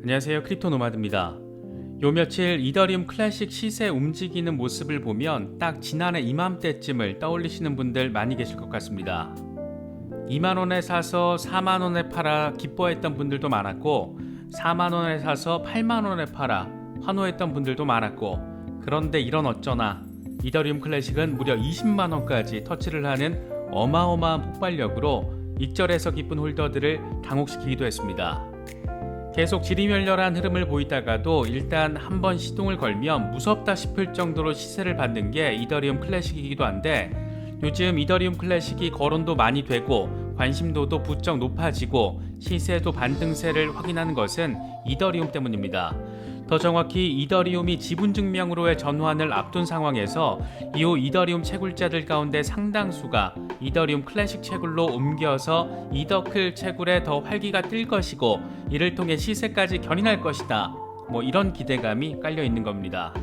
안녕하세요, 크립토 노마드입니다. 요 며칠 이더리움 클래식 시세 움직이는 모습을 보면 딱 지난해 이맘때쯤을 떠올리시는 분들 많이 계실 것 같습니다. 2만원에 사서 4만원에 팔아 기뻐했던 분들도 많았고, 4만원에 사서 8만원에 팔아 환호했던 분들도 많았고, 그런데 이런 어쩌나 이더리움 클래식은 무려 20만원까지 터치를 하는 어마어마한 폭발력으로 익절해서 기쁜 홀더들을 당혹시키기도 했습니다. 계속 지리멸렬한 흐름을 보이다가도 일단 한번 시동을 걸면 무섭다 싶을 정도로 시세를 받는 게 이더리움 클래식이기도 한데, 요즘 이더리움 클래식이 거론도 많이 되고 관심도도 부쩍 높아지고 시세도 반등세를 확인하는 것은 이더리움 때문입니다. 더 정확히 이더리움이 지분증명으로의 전환을 앞둔 상황에서 이후 이더리움 채굴자들 가운데 상당수가 이더리움 클래식 채굴로 옮겨서 이더클 채굴에 더 활기가 뜰 것이고, 이를 통해 시세까지 견인할 것이다, 이런 기대감이 깔려 있는 겁니다.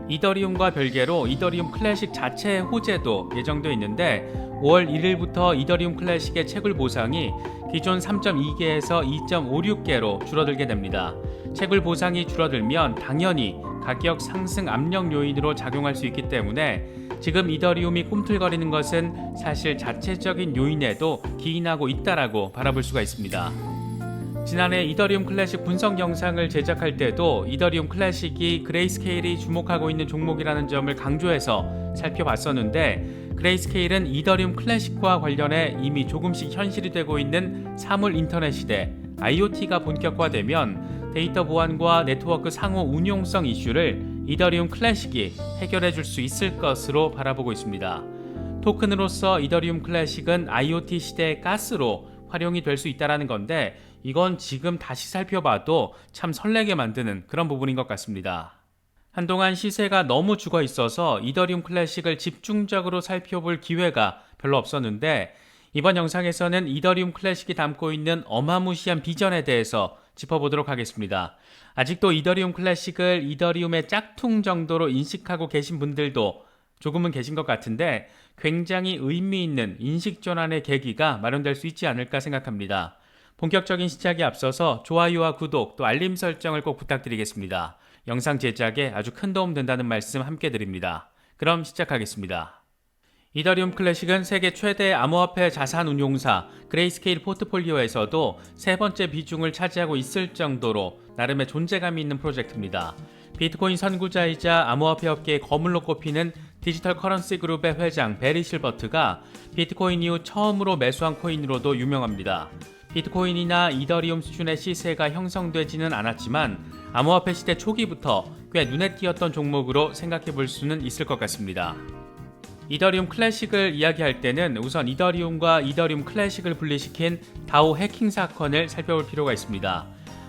이더리움과 별개로 이더리움 클래식 자체의 호재도 예정되어 있는데, 5월 1일부터 이더리움 클래식의 채굴 보상이 기존 3.2개에서 2.56개로 줄어들게 됩니다. 채굴 보상이 줄어들면 당연히 가격 상승 압력 요인으로 작용할 수 있기 때문에 지금 이더리움이 꿈틀거리는 것은 사실 자체적인 요인에도 기인하고 있다라고 바라볼 수가 있습니다. 지난해 이더리움 클래식 분석 영상을 제작할 때도 이더리움 클래식이 그레이스케일이 주목하고 있는 종목이라는 점을 강조해서 살펴봤었는데, 그레이스케일은 이더리움 클래식과 관련해 이미 조금씩 현실이 되고 있는 사물 인터넷 시대 IoT가 본격화되면 데이터 보안과 네트워크 상호 운용성 이슈를 이더리움 클래식이 해결해 줄 수 있을 것으로 바라보고 있습니다. 토큰으로서 이더리움 클래식은 IoT 시대의 가스로 활용이 될 수 있다는 건데, 이건 지금 다시 살펴봐도 참 설레게 만드는 그런 부분인 것 같습니다. 한동안 시세가 너무 죽어 있어서 이더리움 클래식을 집중적으로 살펴볼 기회가 별로 없었는데, 이번 영상에서는 이더리움 클래식이 담고 있는 어마무시한 비전에 대해서 짚어보도록 하겠습니다. 아직도 이더리움 클래식을 이더리움의 짝퉁 정도로 인식하고 계신 분들도 조금은 계신 것 같은데, 굉장히 의미 있는 인식 전환의 계기가 마련될 수 있지 않을까 생각합니다. 본격적인 시작에 앞서서 좋아요와 구독 또 알림 설정을 꼭 부탁드리겠습니다. 영상 제작에 아주 큰 도움 된다는 말씀 함께 드립니다. 그럼 시작하겠습니다. 이더리움 클래식은 세계 최대 암호화폐 자산 운용사 그레이스케일 포트폴리오에서도 세 번째 비중을 차지하고 있을 정도로 나름의 존재감이 있는 프로젝트입니다. 비트코인 선구자이자 암호화폐 업계의 거물로 꼽히는 디지털 커런시 그룹의 회장 베리 실버트가 비트코인 이후 처음으로 매수한 코인으로도 유명합니다. 비트코인이나 이더리움 수준의 시세가 형성되지는 않았지만 암호화폐 시대 초기부터 꽤 눈에 띄었던 종목으로 생각해 볼 수는 있을 것 같습니다. 이더리움 클래식을 이야기할 때는 우선 이더리움과 이더리움 클래식을 분리시킨 다오 해킹 사건을 살펴볼 필요가 있습니다.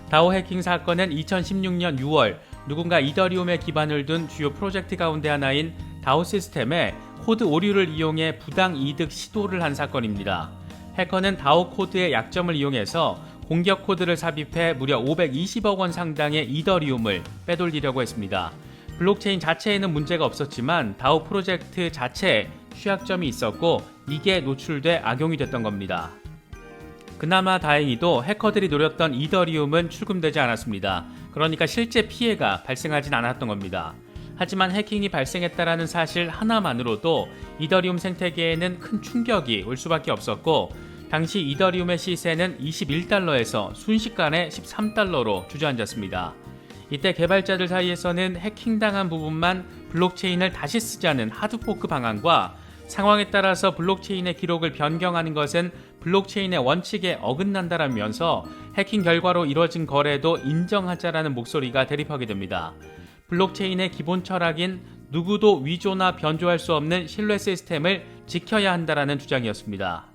다오 해킹 사건은 2016년 6월 누군가 이더리움에 기반을 둔 주요 프로젝트 가운데 하나인 다오 시스템에 코드 오류를 이용해 부당 이득 시도를 한 사건입니다. 해커는 다오 코드의 약점을 이용해서 공격 코드를 삽입해 무려 520억 원 상당의 이더리움을 빼돌리려고 했습니다. 블록체인 자체에는 문제가 없었지만 다오 프로젝트 자체에 취약점이 있었고, 이게 노출돼 악용이 됐던 겁니다. 그나마 다행히도 해커들이 노렸던 이더리움은 출금되지 않았습니다. 그러니까 실제 피해가 발생하진 않았던 겁니다. 하지만 해킹이 발생했다라는 사실 하나만으로도 이더리움 생태계에는 큰 충격이 올 수밖에 없었고, 당시 이더리움의 시세는 21달러에서 순식간에 13달러로 주저앉았습니다. 이때 개발자들 사이에서는 해킹당한 부분만 블록체인을 다시 쓰자는 하드포크 방안과, 상황에 따라서 블록체인의 기록을 변경하는 것은 블록체인의 원칙에 어긋난다라면서 해킹 결과로 이뤄진 거래도 인정하자라는 목소리가 대립하게 됩니다. 블록체인의 기본 철학인 누구도 위조나 변조할 수 없는 신뢰 시스템을 지켜야 한다라는 주장이었습니다.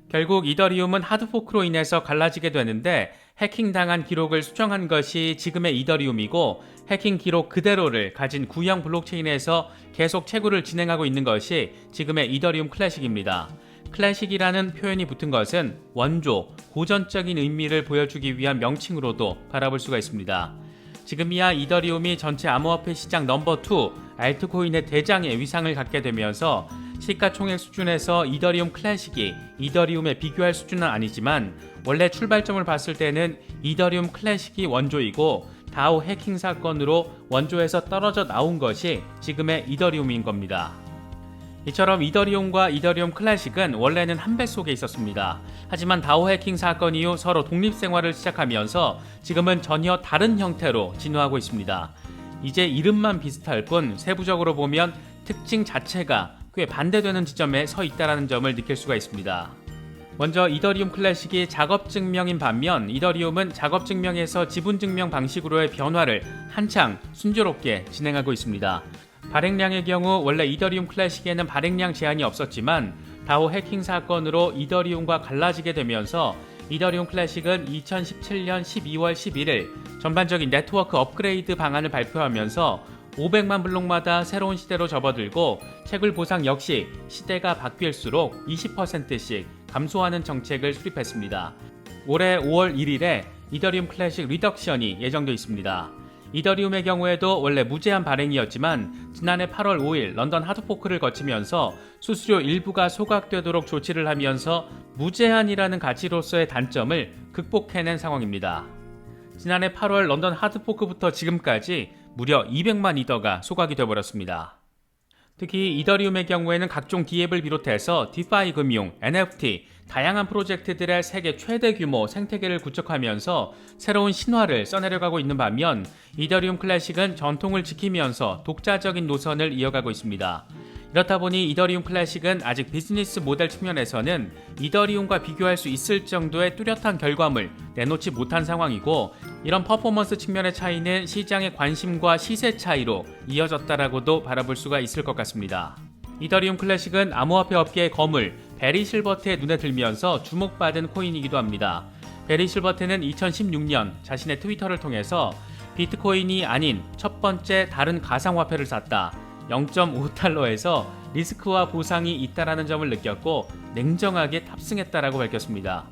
결국 이더리움은 하드포크로 인해서 갈라지게 되는데, 해킹당한 기록을 수정한 것이 지금의 이더리움이고, 해킹 기록 그대로를 가진 구형 블록체인에서 계속 채굴을 진행하고 있는 것이 지금의 이더리움 클래식입니다. 클래식이라는 표현이 붙은 것은 원조, 고전적인 의미를 보여주기 위한 명칭으로도 바라볼 수가 있습니다. 지금이야 이더리움이 전체 암호화폐 시장 넘버 2 알트코인의 대장의 위상을 갖게 되면서 시가총액 수준에서 이더리움 클래식이 이더리움에 비교할 수준은 아니지만 원래 출발점을 봤을 때는 이더리움 클래식이 원조이고 다오 해킹 사건으로 원조에서 떨어져 나온 것이 지금의 이더리움인 겁니다. 이처럼 이더리움과 이더리움 클래식은 원래는 한 배 속에 있었습니다. 하지만 다오 해킹 사건 이후 서로 독립 생활을 시작하면서 지금은 전혀 다른 형태로 진화하고 있습니다. 이제 이름만 비슷할 뿐 세부적으로 보면 특징 자체가 꽤 반대되는 지점에 서 있다는 점을 느낄 수가 있습니다. 먼저 이더리움 클래식이 작업증명인 반면 이더리움은 작업증명에서 지분증명 방식으로의 변화를 한창 순조롭게 진행하고 있습니다. 발행량의 경우 원래 이더리움 클래식에는 발행량 제한이 없었지만 다오 해킹 사건으로 이더리움과 갈라지게 되면서 이더리움 클래식은 2017년 12월 11일 전반적인 네트워크 업그레이드 방안을 발표하면서 500만 블록마다 새로운 시대로 접어들고 채굴 보상 역시 시대가 바뀔수록 20%씩 감소하는 정책을 수립했습니다. 올해 5월 1일에 이더리움 클래식 리덕션이 예정돼 있습니다. 이더리움의 경우에도 원래 무제한 발행이었지만 지난해 8월 5일 런던 하드포크를 거치면서 수수료 일부가 소각되도록 조치를 하면서 무제한이라는 가치로서의 단점을 극복해낸 상황입니다. 지난해 8월 런던 하드포크부터 지금까지 무려 200만 이더가 소각이 되어버렸습니다. 특히 이더리움의 경우에는 각종 디앱을 비롯해서 디파이 금융, NFT, 다양한 프로젝트들의 세계 최대 규모 생태계를 구축하면서 새로운 신화를 써내려가고 있는 반면 이더리움 클래식은 전통을 지키면서 독자적인 노선을 이어가고 있습니다. 이렇다 보니 이더리움 클래식은 아직 비즈니스 모델 측면에서는 이더리움과 비교할 수 있을 정도의 뚜렷한 결과물 내놓지 못한 상황이고 이런 퍼포먼스 측면의 차이는 시장의 관심과 시세 차이로 이어졌다라고도 바라볼 수가 있을 것 같습니다. 이더리움 클래식은 암호화폐 업계의 거물 베리 실버트의 눈에 들면서 주목받은 코인이기도 합니다. 베리 실버트는 2016년 자신의 트위터를 통해서 비트코인이 아닌 첫 번째 다른 가상화폐를 샀다. 0.5달러에서 리스크와 보상이 있다라는 점을 느꼈고 냉정하게 탑승했다라고 밝혔습니다.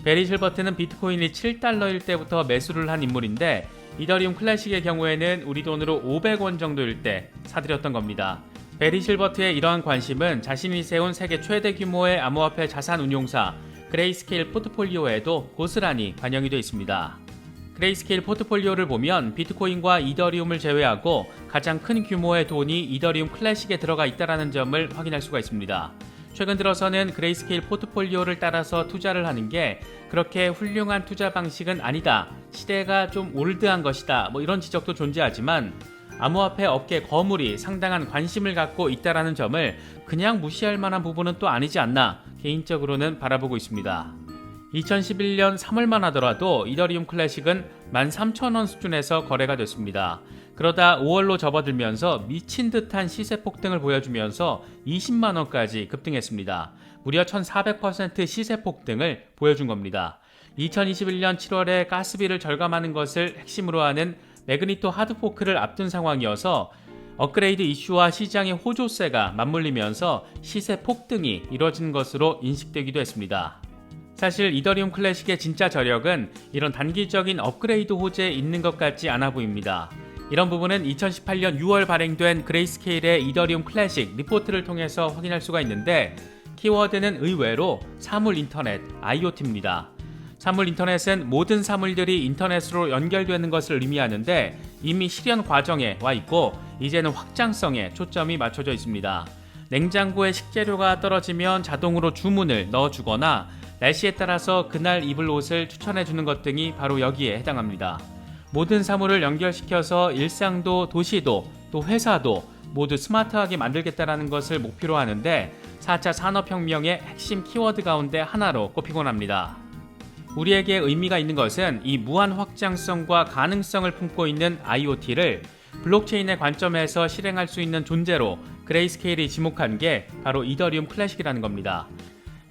베리 실버트는 비트코인이 7달러일 때부터 매수를 한 인물인데 이더리움 클래식의 경우에는 우리 돈으로 500원 정도일 때 사들였던 겁니다. 베리 실버트의 이러한 관심은 자신이 세운 세계 최대 규모의 암호화폐 자산 운용사 그레이스케일 포트폴리오에도 고스란히 반영이 되어 있습니다. 그레이스케일 포트폴리오를 보면 비트코인과 이더리움을 제외하고 가장 큰 규모의 돈이 이더리움 클래식에 들어가 있다는 점을 확인할 수가 있습니다. 최근 들어서는 그레이스케일 포트폴리오를 따라서 투자를 하는 게 그렇게 훌륭한 투자 방식은 아니다. 시대가 좀 올드한 것이다. 이런 지적도 존재하지만 암호화폐 업계 거물이 상당한 관심을 갖고 있다는 점을 그냥 무시할 만한 부분은 또 아니지 않나 개인적으로는 바라보고 있습니다. 2011년 3월만 하더라도 이더리움 클래식은 13,000원 수준에서 거래가 됐습니다. 그러다 5월로 접어들면서 미친 듯한 시세 폭등을 보여주면서 20만원까지 급등했습니다. 무려 1400% 시세 폭등을 보여준 겁니다. 2021년 7월에 가스비를 절감하는 것을 핵심으로 하는 매그니토 하드포크를 앞둔 상황이어서 업그레이드 이슈와 시장의 호조세가 맞물리면서 시세 폭등이 이뤄진 것으로 인식되기도 했습니다. 사실 이더리움 클래식의 진짜 저력은 이런 단기적인 업그레이드 호재에 있는 것 같지 않아 보입니다. 이런 부분은 2018년 6월 발행된 그레이스케일의 이더리움 클래식 리포트를 통해서 확인할 수가 있는데 키워드는 의외로 사물 인터넷, IoT입니다. 사물 인터넷은 모든 사물들이 인터넷으로 연결되는 것을 의미하는데 이미 실현 과정에 와 있고 이제는 확장성에 초점이 맞춰져 있습니다. 냉장고에 식재료가 떨어지면 자동으로 주문을 넣어주거나 날씨에 따라서 그날 입을 옷을 추천해주는 것 등이 바로 여기에 해당합니다. 모든 사물을 연결시켜서 일상도 도시도 또 회사도 모두 스마트하게 만들겠다는 것을 목표로 하는데 4차 산업혁명의 핵심 키워드 가운데 하나로 꼽히곤 합니다. 우리에게 의미가 있는 것은 이 무한 확장성과 가능성을 품고 있는 IoT를 블록체인의 관점에서 실행할 수 있는 존재로 그레이스케일이 지목한 게 바로 이더리움 클래식이라는 겁니다.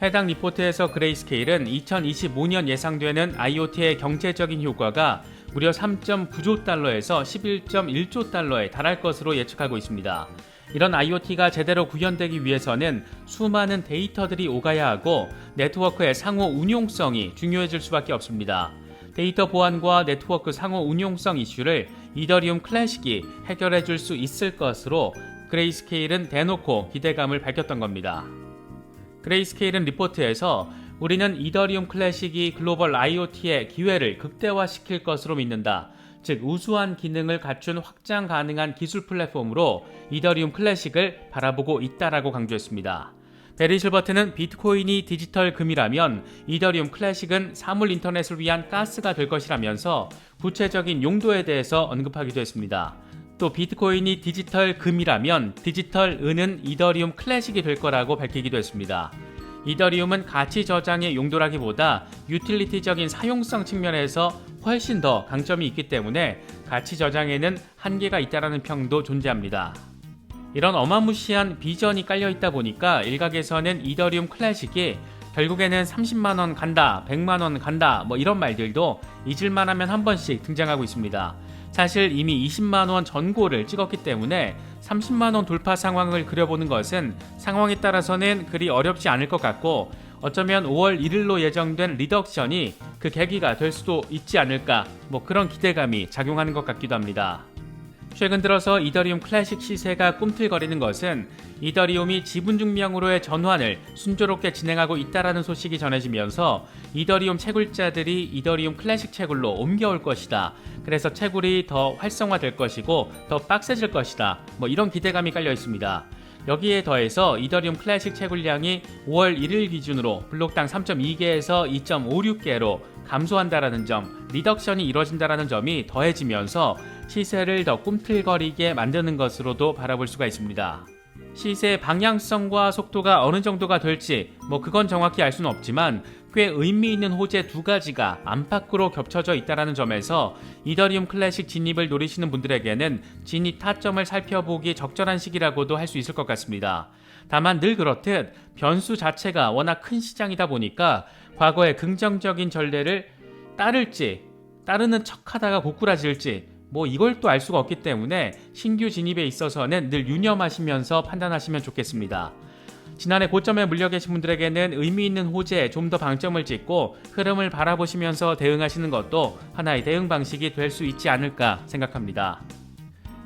해당 리포트에서 그레이스케일은 2025년 예상되는 IoT의 경제적인 효과가 무려 3.9조 달러에서 11.1조 달러에 달할 것으로 예측하고 있습니다. 이런 IoT가 제대로 구현되기 위해서는 수많은 데이터들이 오가야 하고 네트워크의 상호 운용성이 중요해질 수밖에 없습니다. 데이터 보안과 네트워크 상호 운용성 이슈를 이더리움 클래식이 해결해 줄 수 있을 것으로 그레이스케일은 대놓고 기대감을 밝혔던 겁니다. 그레이스케일은 리포트에서 우리는 이더리움 클래식이 글로벌 IoT의 기회를 극대화시킬 것으로 믿는다. 즉 우수한 기능을 갖춘 확장 가능한 기술 플랫폼으로 이더리움 클래식을 바라보고 있다라고 강조했습니다. 베리 실버트는 비트코인이 디지털 금이라면 이더리움 클래식은 사물 인터넷을 위한 가스가 될 것이라면서 구체적인 용도에 대해서 언급하기도 했습니다. 또 비트코인이 디지털 금이라면 디지털 은은 이더리움 클래식이 될 거라고 밝히기도 했습니다. 이더리움은 가치 저장의 용도라기보다 유틸리티적인 사용성 측면에서 훨씬 더 강점이 있기 때문에 가치 저장에는 한계가 있다는 평도 존재합니다. 이런 어마무시한 비전이 깔려있다 보니까 일각에서는 이더리움 클래식이 결국에는 30만원 간다, 100만원 간다 뭐 이런 말들도 잊을만하면 한 번씩 등장하고 있습니다. 사실 이미 20만원 전고를 찍었기 때문에 30만원 돌파 상황을 그려보는 것은 상황에 따라서는 그리 어렵지 않을 것 같고 어쩌면 5월 1일로 예정된 리덕션이 그 계기가 될 수도 있지 않을까 뭐 그런 기대감이 작용하는 것 같기도 합니다. 최근 들어서 이더리움 클래식 시세가 꿈틀거리는 것은 이더리움이 지분증명으로의 전환을 순조롭게 진행하고 있다는 소식이 전해지면서 이더리움 채굴자들이 이더리움 클래식 채굴로 옮겨올 것이다. 그래서 채굴이 더 활성화될 것이고 더 빡세질 것이다. 뭐 이런 기대감이 깔려 있습니다. 여기에 더해서 이더리움 클래식 채굴량이 5월 1일 기준으로 블록당 3.2개에서 2.56개로 감소한다라는 점, 리덕션이 이뤄진다라는 점이 더해지면서 시세를 더 꿈틀거리게 만드는 것으로도 바라볼 수가 있습니다. 시세의 방향성과 속도가 어느 정도가 될지 뭐 그건 정확히 알 수는 없지만 꽤 의미 있는 호재 두 가지가 안팎으로 겹쳐져 있다는 점에서 이더리움 클래식 진입을 노리시는 분들에게는 진입 타점을 살펴보기 적절한 시기라고도 할 수 있을 것 같습니다. 다만 늘 그렇듯 변수 자체가 워낙 큰 시장이다 보니까 과거의 긍정적인 전례를 따르는 척하다가 고꾸라질지 뭐 이걸 또 알 수가 없기 때문에 신규 진입에 있어서는 늘 유념하시면서 판단하시면 좋겠습니다. 지난해 고점에 물려 계신 분들에게는 의미 있는 호재에 좀 더 방점을 찍고 흐름을 바라보시면서 대응하시는 것도 하나의 대응 방식이 될 수 있지 않을까 생각합니다.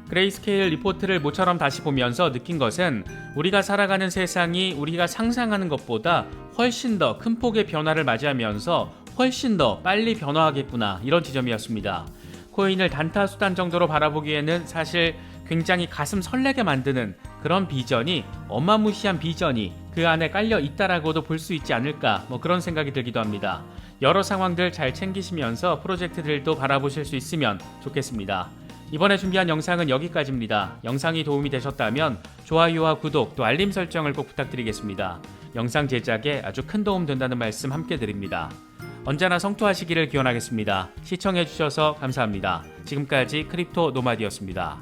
그레이스케일 리포트를 모처럼 다시 보면서 느낀 것은 우리가 살아가는 세상이 우리가 상상하는 것보다 훨씬 더 큰 폭의 변화를 맞이하면서 훨씬 더 빨리 변화하겠구나 이런 지점이었습니다. 코인을 단타 수단 정도로 바라보기에는 사실 굉장히 가슴 설레게 만드는 그런 비전이 어마무시한 비전이 그 안에 깔려 있다라고도 볼 수 있지 않을까 뭐 그런 생각이 들기도 합니다. 여러 상황들 잘 챙기시면서 프로젝트들도 바라보실 수 있으면 좋겠습니다. 이번에 준비한 영상은 여기까지입니다. 영상이 도움이 되셨다면 좋아요와 구독 또 알림 설정을 꼭 부탁드리겠습니다. 영상 제작에 아주 큰 도움 된다는 말씀 함께 드립니다. 언제나 성투하시기를 기원하겠습니다. 시청해주셔서 감사합니다. 지금까지 크립토 노마디였습니다.